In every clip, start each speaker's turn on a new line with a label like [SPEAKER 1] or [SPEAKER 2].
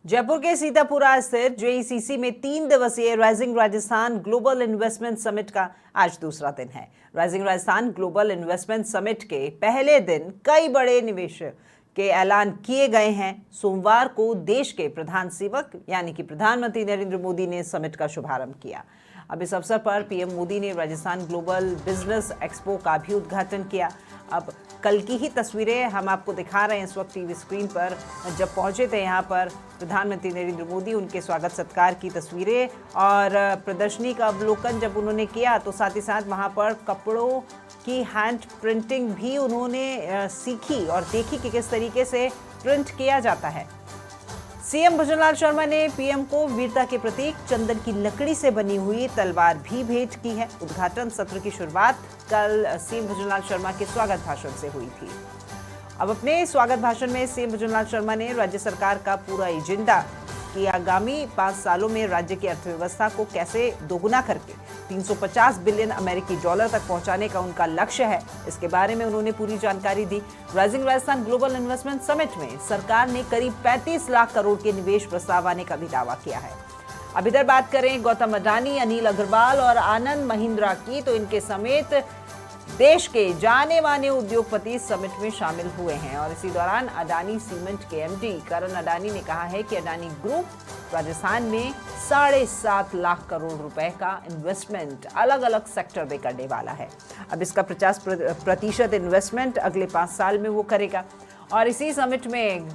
[SPEAKER 1] जयपुर के सीतापुरा स्थित जेईसीसी में 3 दिवसीय rising Rajasthan global investment summit का आज दूसरा दिन है। Rising Rajasthan global investment summit के पहले दिन कई बड़े निवेश के ऐलान किए गए हैं। सोमवार को देश के प्रधान सेवक यानी कि प्रधानमंत्री नरेंद्र मोदी ने समिट का शुभारंभ किया। अब इस अवसर पर पीएम मोदी ने राजस्थान ग्लोबल बिजनेस एक्सपो का भी उद्घाटन किया। अब कल की ही तस्वीरें हम आपको दिखा रहे हैं इस वक्त टीवी स्क्रीन पर। जब पहुंचे थे यहाँ पर प्रधानमंत्री नरेंद्र मोदी, उनके स्वागत सत्कार की तस्वीरें और प्रदर्शनी का अवलोकन जब उन्होंने किया तो साथ ही साथ वहाँ पर कपड़ों की हैंड प्रिंटिंग भी उन्होंने सीखी और देखी कि किस तरीके से प्रिंट किया जाता है। सीएम भजनलाल शर्मा ने पीएम को वीरता के प्रतीक चंदन की लकड़ी से बनी हुई तलवार भी भेंट की है। उद्घाटन सत्र की शुरुआत कल सीएम भजनलाल शर्मा के स्वागत भाषण से हुई थी। अब अपने स्वागत भाषण में सीएम भजनलाल शर्मा ने राज्य सरकार का पूरा एजेंडा कि आगामी 5 सालों में राज्य की अर्थव्यवस्था को कैसे दोगुना करके 350 बिलियन अमेरिकी डॉलर तक पहुंचाने का उनका लक्ष्य है, इसके बारे में उन्होंने पूरी जानकारी दी। Rising Rajasthan global investment summit में सरकार ने करीब 35 लाख करोड़ के निवेश प्रस्ताव आने का भी दावा किया है। अब इधर बात करें गौतम अडानी, अनिल अग्रवाल और आनंद महिंद्रा की, तो इनके समेत देश के जाने माने उद्योगपति समिट में शामिल हुए हैं। और इसी दौरान अडानी सीमेंट के एमडी करण अडानी ने कहा है कि अडानी ग्रुप राजस्थान में 7.5 लाख करोड़ रुपए का इन्वेस्टमेंट अलग अलग सेक्टर में करने वाला है। अब इसका 50% इन्वेस्टमेंट अगले 5 साल में वो करेगा। और इसी समिट में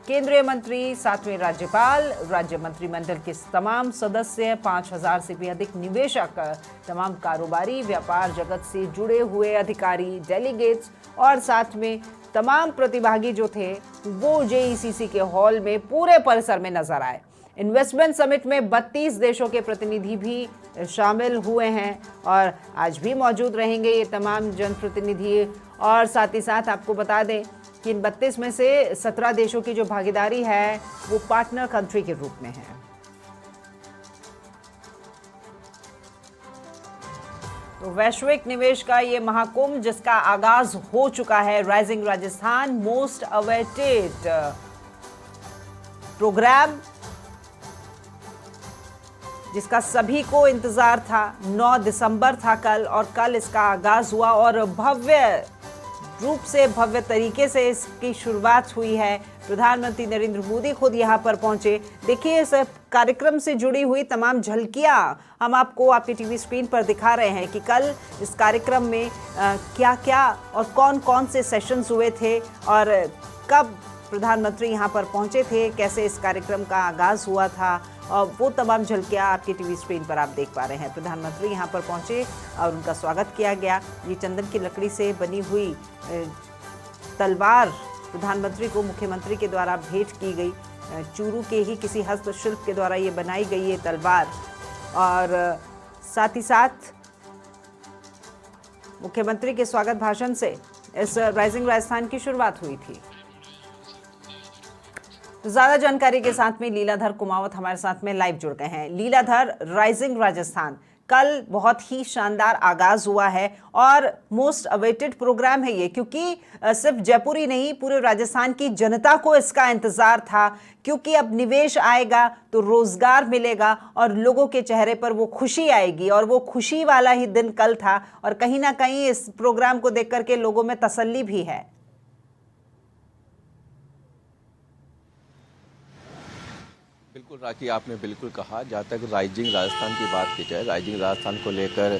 [SPEAKER 1] केंद्रीय मंत्री, साथ में राज्यपाल, राज्य मंत्रिमंडल के तमाम सदस्य, 5000 से भी अधिक निवेशक, तमाम कारोबारी, व्यापार जगत से जुड़े हुए अधिकारी, डेलीगेट्स और साथ में तमाम प्रतिभागी जो थे वो जेईसीसी के हॉल में पूरे परिसर में नजर आए। इन्वेस्टमेंट समिट में 32 देशों के प्रतिनिधि भी शामिल हुए हैं और आज भी मौजूद रहेंगे ये तमाम जनप्रतिनिधि। और साथ ही साथ आपको बता दें कि इन 32 में से 17 देशों की जो भागीदारी है वो पार्टनर कंट्री के रूप में है। तो वैश्विक निवेश का ये महाकुंभ जिसका आगाज हो चुका है, rising Rajasthan most awaited programme जिसका सभी को इंतजार था। 9 दिसंबर था कल और कल इसका आगाज हुआ और भव्य रूप से, भव्य तरीके से इसकी शुरुआत हुई है। प्रधानमंत्री नरेंद्र मोदी खुद यहाँ पर पहुंचे। देखिए इस कार्यक्रम से जुड़ी हुई तमाम झलकियाँ हम आपको आपके टीवी स्क्रीन पर दिखा रहे हैं कि कल इस कार्यक्रम में क्या क्या और कौन कौन से सेशंस हुए थे और कब प्रधानमंत्री यहाँ पर पहुंचे थे, कैसे इस कार्यक्रम का आगाज हुआ था, और वो तमाम झलकियाँ आपकी टीवी स्क्रीन पर आप देख पा रहे हैं। प्रधानमंत्री यहाँ पर पहुंचे और उनका स्वागत किया गया। ये चंदन की लकड़ी से बनी हुई तलवार प्रधानमंत्री को मुख्यमंत्री के द्वारा भेंट की गई। चूरू के ही किसी हस्तशिल्प के द्वारा ये बनाई गई ये तलवार। और साथ ही साथ मुख्यमंत्री के स्वागत भाषण से इस राइजिंग राजस्थान की शुरुआत हुई थी। ज्यादा जानकारी के साथ में लीलाधर कुमावत हमारे साथ में लाइव जुड़ गए हैं। लीलाधर, राइजिंग राजस्थान कल बहुत ही शानदार आगाज हुआ है और मोस्ट अवेटेड प्रोग्राम है ये, क्योंकि सिर्फ जयपुर ही नहीं पूरे राजस्थान की जनता को इसका इंतजार था, क्योंकि अब निवेश आएगा तो रोजगार मिलेगा और लोगों के चेहरे पर वो खुशी आएगी और वो खुशी वाला ही दिन कल था। और कहीं ना कहीं इस प्रोग्राम को देख करके लोगों में तसल्ली भी है।
[SPEAKER 2] बिल्कुल राखी, आपने बिल्कुल कहा। जहाँ तक राइजिंग राजस्थान की बात की जाए, राइजिंग राजस्थान को लेकर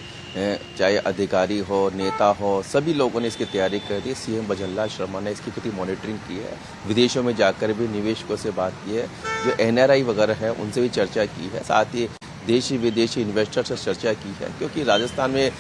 [SPEAKER 2] चाहे अधिकारी हो, नेता हो, सभी लोगों ने इसकी तैयारी कर दी। सीएम भजनलाल शर्मा ने इसकी पूरी मॉनिटरिंग की है, विदेशों में जाकर भी निवेशकों से बात की है, जो एनआरआई वगैरह है उनसे भी चर्चा की है, साथ ही देशी विदेशी इन्वेस्टर से चर्चा की है। क्योंकि राजस्थान में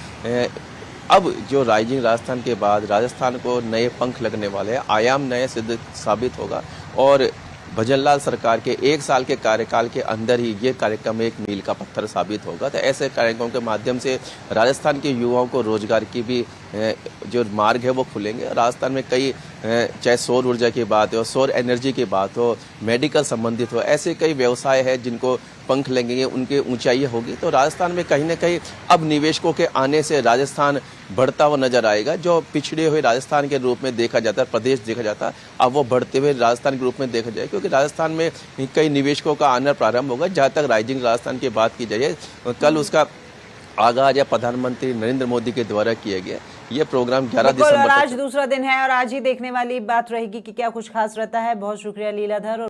[SPEAKER 2] अब जो राइजिंग राजस्थान के बाद राजस्थान को नए पंख लगने वाले हैं, आयाम नए सिद्ध साबित होगा और भजनलाल सरकार के 1 साल के कार्यकाल के अंदर ही ये कार्यक्रम एक मील का पत्थर साबित होगा। तो ऐसे कार्यक्रमों के माध्यम से राजस्थान के युवाओं को रोजगार की भी जो मार्ग है वो खुलेंगे। राजस्थान में कई चाहे सौर ऊर्जा की बात हो, सौर एनर्जी की बात हो, मेडिकल संबंधित हो, ऐसे कई व्यवसाय है जिनको पंख लगेंगे, उनकी ऊंचाई होगी। तो राजस्थान में कहीं ना कहीं अब निवेशकों के आने से राजस्थान बढ़ता हुआ नजर आएगा। जो पिछड़े हुए राजस्थान के रूप में देखा जाता है, प्रदेश देखा जाता है, अब वो बढ़ते हुए राजस्थान के रूप में देखा जाए, क्योंकि राजस्थान में कई निवेशकों का आना प्रारंभ होगा। जहाँ तक राइजिंग राजस्थान की बात की जाए, कल उसका आगाज या प्रधानमंत्री नरेंद्र मोदी के द्वारा किया गया। ये प्रोग्राम 11
[SPEAKER 1] बिल्कुल,
[SPEAKER 2] दिसंबर
[SPEAKER 1] और
[SPEAKER 2] तक
[SPEAKER 1] आज दूसरा दिन है और आज ही देखने वाली बात रहेगी कि क्या कुछ खास रहता है। बहुत शुक्रिया लीलाधर।